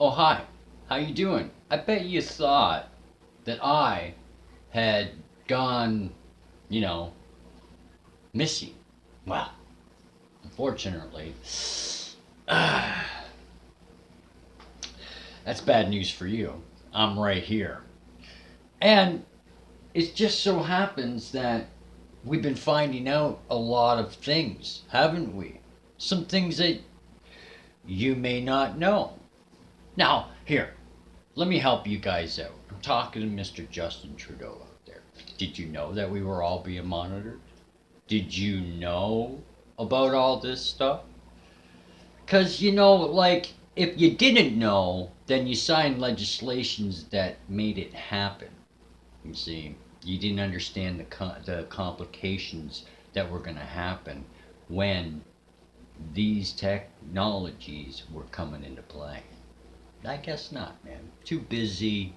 Oh, hi. How you doing? I bet you thought that I had gone, you know, missing. Well, unfortunately, that's bad news for you. I'm right here. And it just so happens that we've been finding out a lot of things, haven't we? Some things that you may not know. Now, here, let me help you guys out. I'm talking to Mr. Justin Trudeau out there. Did you know that we were all being monitored? Did you know about all this stuff? Because, like, if you didn't know, then you signed legislations that made it happen. You see, you didn't understand the complications that were going to happen when these technologies were coming into play. I guess not, man. Too busy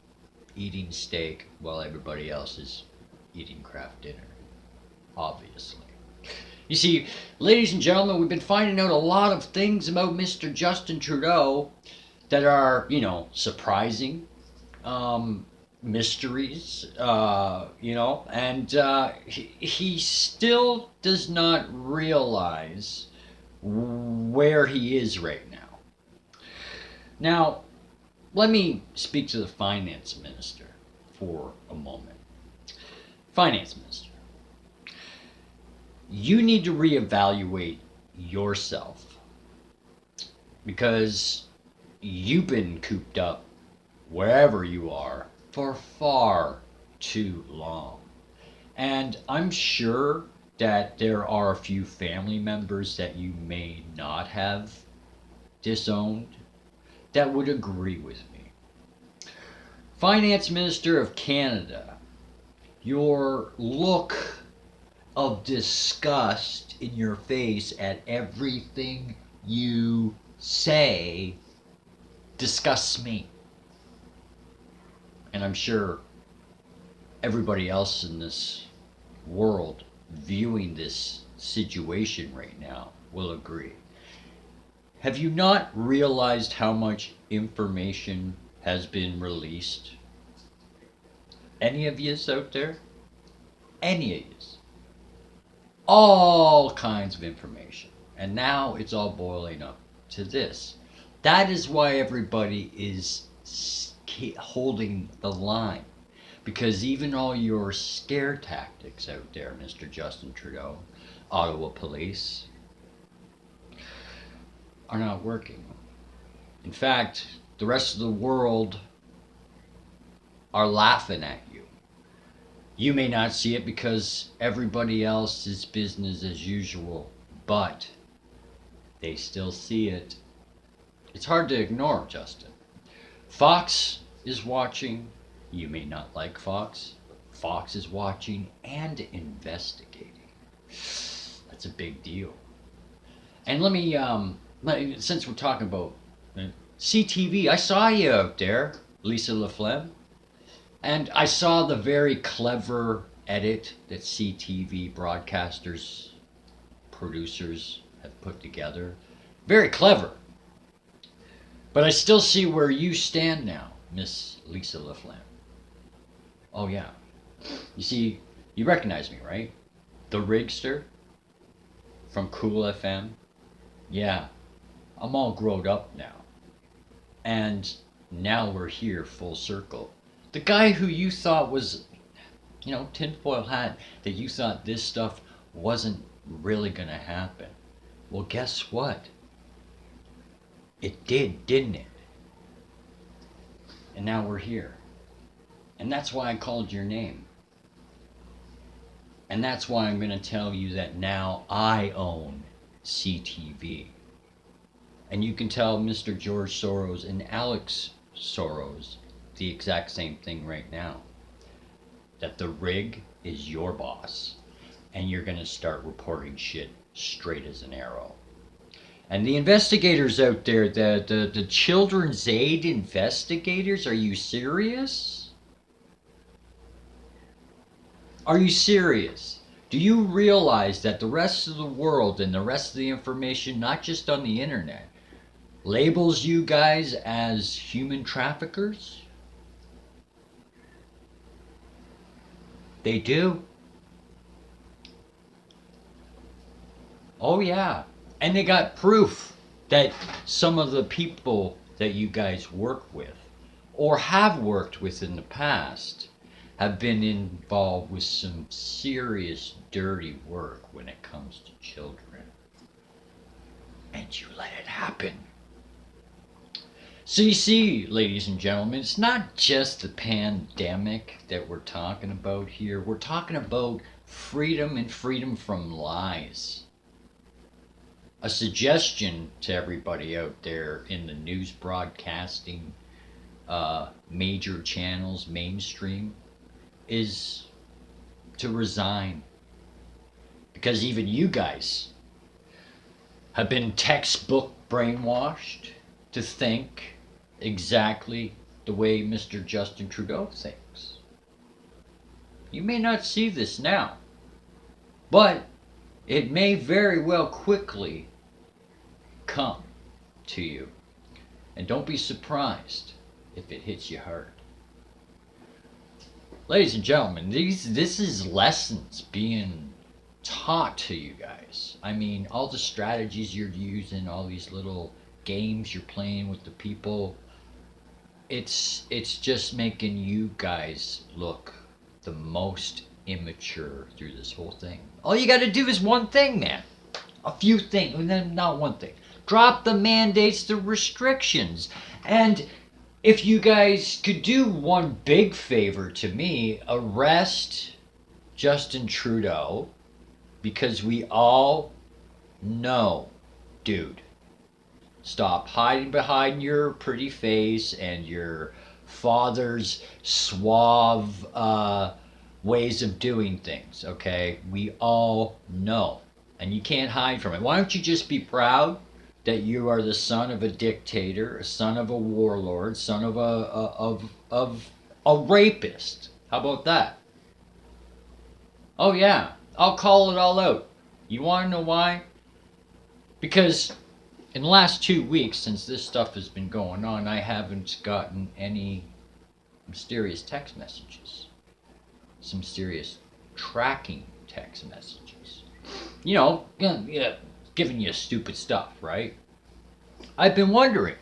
eating steak while everybody else is eating craft dinner. Obviously. You see, ladies and gentlemen, we've been finding out a lot of things about Mr. Justin Trudeau that are, surprising, mysteries, and he still does not realize where he is right now. Now, let me speak to the finance minister for a moment. Finance minister, you need to reevaluate yourself because you've been cooped up wherever you are for far too long. And I'm sure that there are a few family members that you may not have disowned that would agree with me. Finance Minister of Canada, your look of disgust in your face at everything you say disgusts me. And I'm sure everybody else in this world viewing this situation right now will agree. Have you not realized how much information has been released? Any of yous out there? Any of yous? All kinds of information. And now it's all boiling up to this. That is why everybody is holding the line. Because even all your scare tactics out there, Mr. Justin Trudeau, Ottawa police, are not working. In fact, the rest of the world are laughing at you. You may not see it because everybody else is business as usual, but they still see it. It's hard to ignore, Justin. Fox is watching. You may not like Fox, but Fox is watching and investigating. That's a big deal. And let me, since we're talking about CTV, I saw you out there, Lisa LaFlemme. And I saw the very clever edit that CTV broadcasters, producers have put together. Very clever. But I still see where you stand now, Miss Lisa LaFlemme. Oh yeah. You see, you recognize me, right? The Rigster from Cool FM. Yeah, I'm all grown up now. And now we're here full circle. The guy who you thought was, tinfoil hat, that you thought this stuff wasn't really going to happen. Well, guess what? It did, didn't it? And now we're here. And that's why I called your name. And that's why I'm going to tell you that now I own CTV. And you can tell Mr. George Soros and Alex Soros the exact same thing right now. That the rig is your boss. And you're going to start reporting shit straight as an arrow. And the investigators out there, the Children's Aid investigators, are you serious? Are you serious? Do you realize that the rest of the world and the rest of the information, not just on the internet, labels you guys as human traffickers. They do. Oh yeah. And they got proof that some of the people that you guys work with or have worked with in the past have been involved with some serious dirty work when it comes to children. And you let it happen. So you see, ladies and gentlemen, it's not just the pandemic that we're talking about here. We're talking about freedom and freedom from lies. A suggestion to everybody out there in the news broadcasting, major channels, mainstream, is to resign. Because even you guys have been textbook brainwashed to think exactly the way Mr. Justin Trudeau thinks. You may not see this now, but it may very well quickly come to you. And don't be surprised if it hits you hard. Ladies and gentlemen, this is lessons being taught to you guys. I mean, all the strategies you're using, all these little games you're playing with the people, it's just making you guys look the most immature through this whole thing. All you got to do is one thing, man. A few things, and then not one thing. Drop the mandates, the restrictions. And if you guys could do one big favor to me, arrest Justin Trudeau, because we all know, dude, stop hiding behind your pretty face and your father's suave ways of doing things, okay? We all know, and you can't hide from it. Why don't you just be proud that you are the son of a dictator, a son of a warlord, son of a rapist? How about that? Oh yeah, I'll call it all out. You want to know why? Because in the last 2 weeks, since this stuff has been going on, I haven't gotten any mysterious text messages. Some serious tracking text messages. You know, yeah, giving you stupid stuff, right? I've been wondering,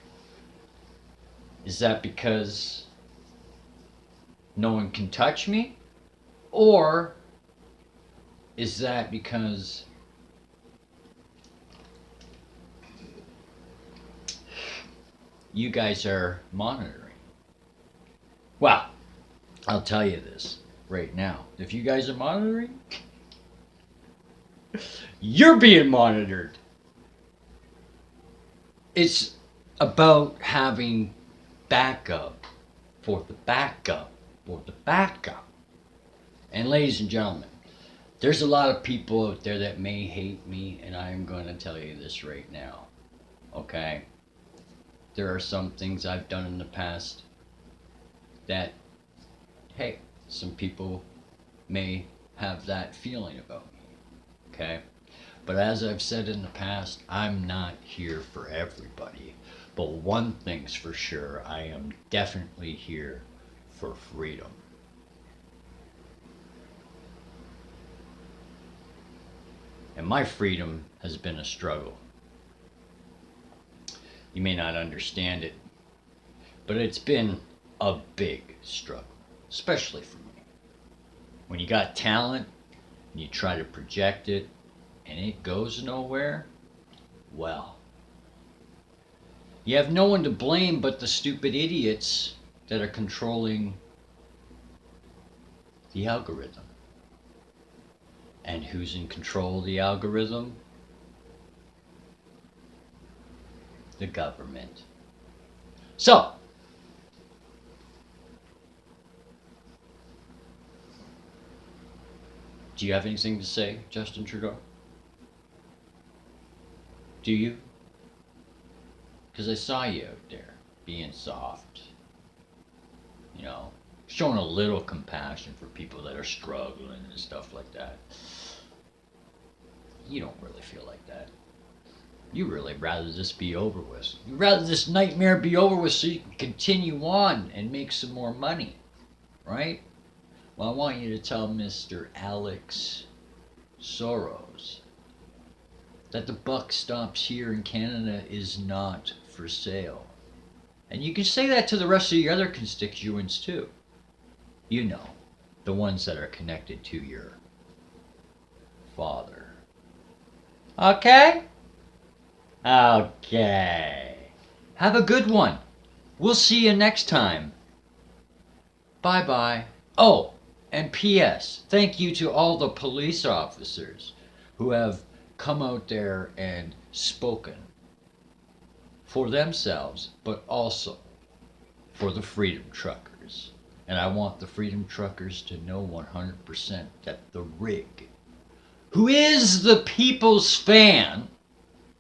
is that because no one can touch me? Or is that because you guys are monitoring? Well, I'll tell you this right now. If you guys are monitoring, you're being monitored. It's about having backup for the backup for the backup. And ladies and gentlemen, there's a lot of people out there that may hate me, and I'm going to tell you this right now. Okay? There are some things I've done in the past that, hey, some people may have that feeling about me. Okay? But as I've said in the past, I'm not here for everybody. But one thing's for sure, I am definitely here for freedom. And my freedom has been a struggle. You may not understand it, but it's been a big struggle, especially for me. When you got talent and you try to project it and it goes nowhere, well, you have no one to blame but the stupid idiots that are controlling the algorithm. And who's in control of the algorithm? The government. So, do you have anything to say, Justin Trudeau? Do you? Because I saw you out there being soft, you know, showing a little compassion for people that are struggling and stuff like that. You don't really feel like that. You really rather this be over with. You'd rather this nightmare be over with so you can continue on and make some more money, right? Well, I want you to tell Mr. Alex Soros that the buck stops here in Canada is not for sale. And you can say that to the rest of your other constituents too. You know, the ones that are connected to your father. Okay? Okay. Have a good one. We'll see you next time. Bye-bye. Oh, and P.S. Thank you to all the police officers who have come out there and spoken for themselves, but also for the Freedom Truckers. And I want the Freedom Truckers to know 100% that the rig, who is the people's fan,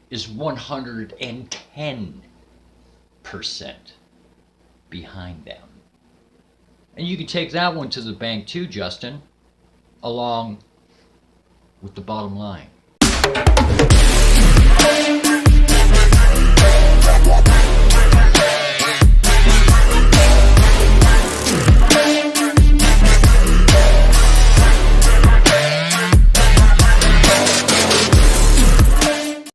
is 110% behind them. And you can take that one to the bank too, Justin, along with the bottom line.